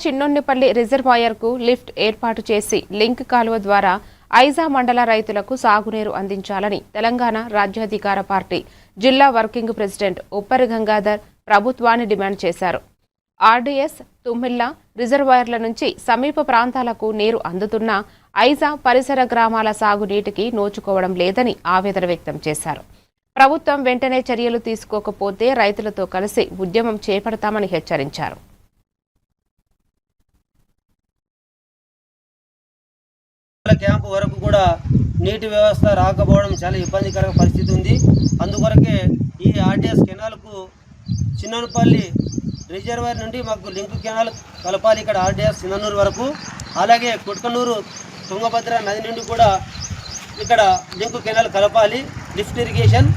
చిన్నొన్నిపల్లి రిజర్వాయర్కు lift ఏర్పాటు చేసి link కాలువ ద్వారా ఐజా మండల రైతులకు సాగునీరు అందించాలని తెలంగాణ రాజ్యాధికార పార్టీ జిల్లా వర్కింగ్ ప్రెసిడెంట్ ఉప్పరి గంగాధర్ ప్రభుత్వాన్ని డిమాండ్ చేశారు. ఆర్డీఎస్ తుమ్మిళ్ల రిజర్వాయర్ల నుంచి సమీప ప్రాంతాలకు నీరు అందుతున్నా ఐజా పరిసర గ్రామాల సాగునీటికి నోచుకోవడం లేదని ఆవేదన వ్యక్తం చేశారు. ప్రభుత్వం వెంటనే చర్యలు తీసుకోకపోతే రైతులతో కలిసి ఉద్యమం చేపడతామని హెచ్చరించారు. క్యాంపు వరకు కూడా నీటి వ్యవస్థ రాకపోవడం చాలా ఇబ్బందికర పరిస్థితి ఉంది. అందుకొరకే ఈ ఆర్టీఎస్ కెనాల్కు చిన్నపల్లి రిజర్వాయర్ నుండి మాకు లింక్ కెనాల్ కలపాలి ఇక్కడ ఆర్టీఎస్ చిన్ననూరు వరకు. అలాగే కొట్కనూరు తుంగభద్ర నది నుండి కూడా ఇక్కడ లింక్ కెనాల్ కలపాలి లిఫ్ట్ ఇరిగేషన్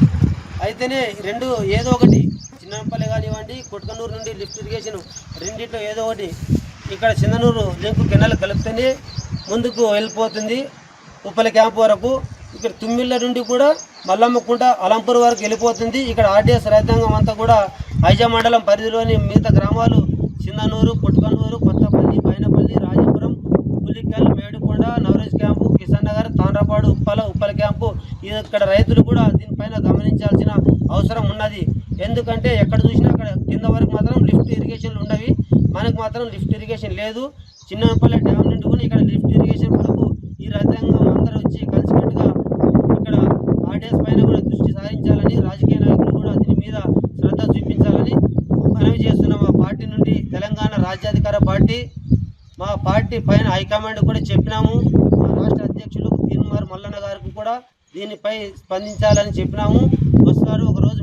అయితేనే రెండు ఏదో ఒకటి చిన్నపల్లి కానివ్వండి కొట్కనూరు నుండి లిఫ్ట్ ఇరిగేషన్ రెండింటిలో ఏదో ఒకటి ఇక్కడ చిన్ననూరు లింక్ కెనాల్ కలిపితేనే ముందుకు వెళ్ళిపోతుంది ఉప్పల క్యాంపు వరకు. ఇక్కడ తుమ్మిళ్ళ నుండి కూడా మల్లమ్మకుంట అలంపూర్ వరకు వెళ్ళిపోతుంది. ఇక్కడ ఆర్డీఎస్ రైతాంగం అంతా కూడా ఐజా మండలం పరిధిలోని మిగతా గ్రామాలు చిన్ననూరు కొట్కనూరు కొత్తపల్లి బైనపల్లి రాజపురం పులికల్ మేడుకొండ నవరేజ్ క్యాంపు కిషన్ నగర్ తాండ్రపాడు ఉప్పల క్యాంపు ఇక్కడ రైతులు కూడా దీనిపైన గమనించాల్సిన అవసరం ఉన్నది. ఎందుకంటే ఎక్కడ చూసినా అక్కడ కింద వరకు మాత్రం లిఫ్ట్ ఇరిగేషన్లు ఉండవి, మనకు మాత్రం లిఫ్ట్ ఇరిగేషన్ లేదు. చిన్నపల్లి డ్యామ్ నుండి కూడా ఇక్కడ లిఫ్ట్ ఇరిగేషన్ వరకు ఈ రైతాంగం అందరూ వచ్చి కలిసికట్టుగా ఇక్కడ ఆర్డీఎస్ పైన కూడా దృష్టి సారించాలని రాజకీయ నాయకులు కూడా దీని మీద శ్రద్ధ చూపించాలని మనవి చేస్తున్నాం. మా పార్టీ నుండి తెలంగాణ రాజ్యాధికార పార్టీ మా పార్టీ పైన హైకమాండ్ కూడా చెప్పినాము. మా రాష్ట్ర అధ్యక్షులు తీన్మార్ మల్లన్న గారికి కూడా దీనిపై స్పందించాలని చెప్పినాము. వస్తారు ఒకరోజు